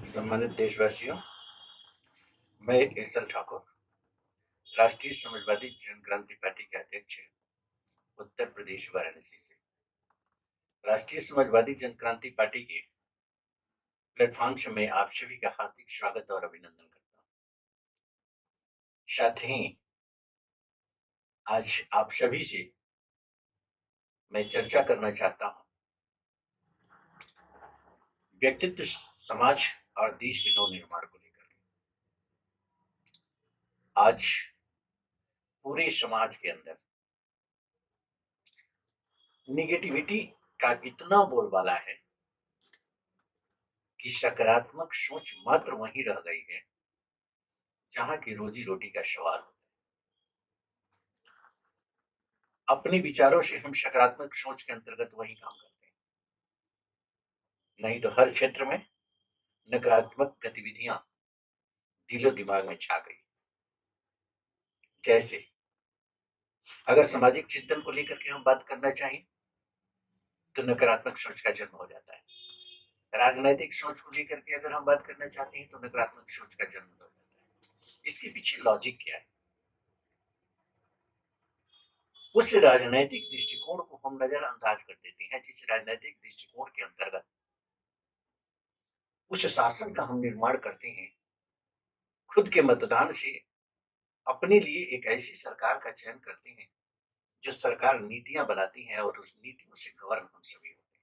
सम्मानित देशवासियों, मैं एसल ठाकुर, राष्ट्रीय समाजवादी जन क्रांति पार्टी के अध्यक्ष, उत्तर प्रदेश वाराणसी से। राष्ट्रीय समाजवादी जन क्रांति पार्टी के प्लेटफॉर्म से मैं आप सभी का हार्दिक स्वागत और अभिनंदन करता हूं। साथ ही आज आप सभी से मैं चर्चा करना चाहता हूं व्यक्तित्व, समाज और देश के नव निर्माण को लेकर। आज पूरे समाज के अंदर निगेटिविटी का इतना बोलबाला है कि सकारात्मक सोच मात्र वहीं रह गई है जहां की रोजी रोटी का सवाल होता है। अपने विचारों से हम सकारात्मक सोच के अंतर्गत वही काम करते हैं, नहीं तो हर क्षेत्र में नकारात्मक गतिविधियां दिलो दिमाग में छा गई। जैसे अगर सामाजिक चिंतन को लेकर के हम बात करना चाहें तो नकारात्मक सोच का जन्म हो जाता है। राजनैतिक सोच को लेकर के अगर हम बात करना चाहते हैं तो नकारात्मक सोच का जन्म हो जाता है। इसके पीछे लॉजिक क्या है? उस राजनैतिक दृष्टिकोण को हम नजरअंदाज कर देते हैं जिस राजनैतिक दृष्टिकोण के अंतर्गत उस शासन का हम निर्माण करते हैं। खुद के मतदान से अपने लिए एक ऐसी सरकार का चयन करते हैं जो सरकार नीतियां बनाती है और उस नीतियों से गवर्न हम सभी होते हैं।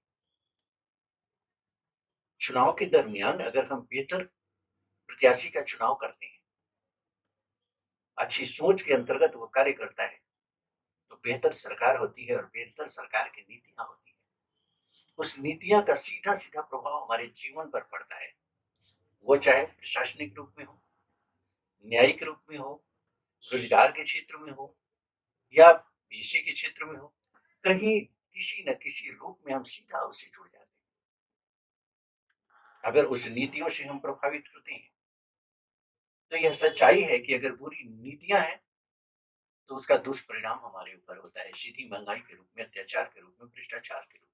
चुनाव के दरमियान अगर हम बेहतर प्रत्याशी का चुनाव करते हैं, अच्छी सोच के अंतर्गत वो कार्य करता है, तो बेहतर सरकार होती है और बेहतर सरकार की नीतियां होती है। उस नीतियां का सीधा सीधा प्रभाव हमारे जीवन पर पड़ता है, वो चाहे प्रशासनिक रूप में हो, न्यायिक रूप में हो, रोजगार के क्षेत्र में हो या पेशे के क्षेत्र में हो। कहीं किसी न किसी रूप में हम सीधा उससे जुड़ जाते हैं। अगर उस नीतियों से हम प्रभावित होते हैं तो यह सच्चाई है कि अगर बुरी नीतियां हैं तो उसका दुष्परिणाम हमारे ऊपर होता है, सीधी महंगाई के रूप में, अत्याचार के रूप में, भ्रष्टाचार के रूप में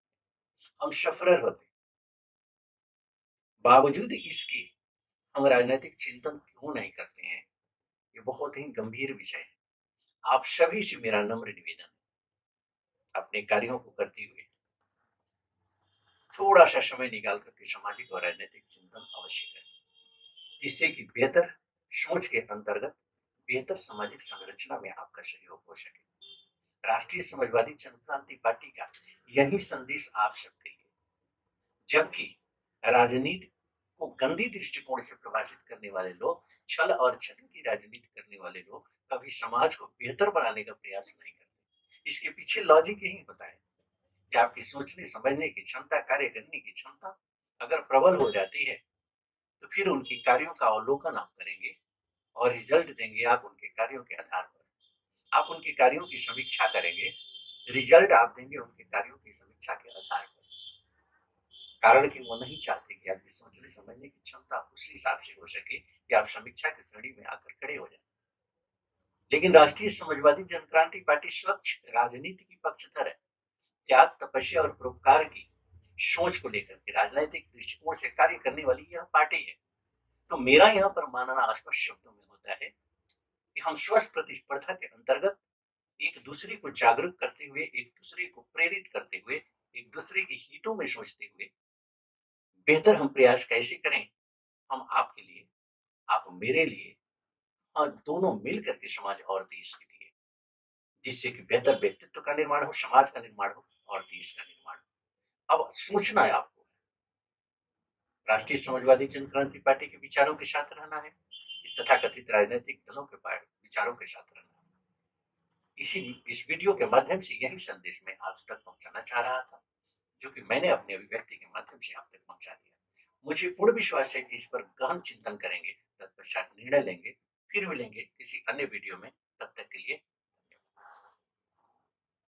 हम सफरर होते हैं। बावजूद इसके हम राजनीतिक चिंतन क्यों नहीं करते हैं? ये बहुत ही गंभीर विषय है। आप सभी से मेरा नम्र निवेदन है, अपने कार्यों को करते हुए थोड़ा सा समय निकाल करके सामाजिक और राजनीतिक चिंतन अवश्य करें, जिससे कि बेहतर सोच के अंतर्गत बेहतर सामाजिक संरचना में आपका सहयोग हो सके। राष्ट्रीय समाजवादी जन क्रांति पार्टी का यही संदेश आप सबके लिए, जबकि राजनीति को गंदी दृष्टिकोण से प्रभावित करने वाले लोग, छल और छल की राजनीति करने वाले लोग कभी समाज को बेहतर बनाने का प्रयास नहीं करते। इसके पीछे लॉजिक यही होता है कि आपकी सोचने समझने की क्षमता, कार्य करने की क्षमता अगर प्रबल हो जाती है तो फिर उनके कार्यों का अवलोकन आप करेंगे और रिजल्ट देंगे आप उनके कार्यों के आधार पर। आप उनके कार्यों की समीक्षा करेंगे, रिजल्ट आप देंगे उनके कार्यों की समीक्षा के आधार पर। कारण कि वो नहीं चाहते कि आपकी सोचने समझने की क्षमता उस हिसाब से हो सके कि आप समीक्षा की श्रेणी में आकर खड़े हो जाए। लेकिन राष्ट्रीय समाजवादी जन क्रांति पार्टी स्वच्छ राजनीति की पक्षधर है। त्याग, तपस्या और परोपकार की सोच को लेकर के राजनीतिक दृष्टिकोण से कार्य करने वाली यह पार्टी है। तो मेरा यहाँ पर मानना स्पष्ट शब्दों में होता है कि हम स्वस्थ प्रतिस्पर्धा के अंतर्गत एक दूसरे को जागरूक करते हुए, एक दूसरे को प्रेरित करते हुए, एक दूसरे के हितों में सोचते हुए बेहतर हम प्रयास कैसे करें, हम आपके लिए, आप मेरे लिए, और दोनों मिल करके समाज और देश के लिए, जिससे कि बेहतर व्यक्तित्व का निर्माण हो, समाज का निर्माण हो और देश का निर्माण हो। अब सोचना है आपको, राष्ट्रीय समाजवादी जन क्रांति पार्टी के विचारों के साथ रहना है, तथाकथित राजनीतिक दलों के विचारों के साथ रहना है। इस वीडियो के माध्यम से यही संदेश मैं आप तक पहुंचाना चाह रहा था, जो कि मैंने अपने अभिव्यक्ति के माध्यम से आप तक पहुंचा दिया। मुझे पूर्ण विश्वास है कि इस पर गहन चिंतन करेंगे, तत्पश्चात निर्णय लेंगे। फिर मिलेंगे किसी अन्य वीडियो में, तब तक के लिए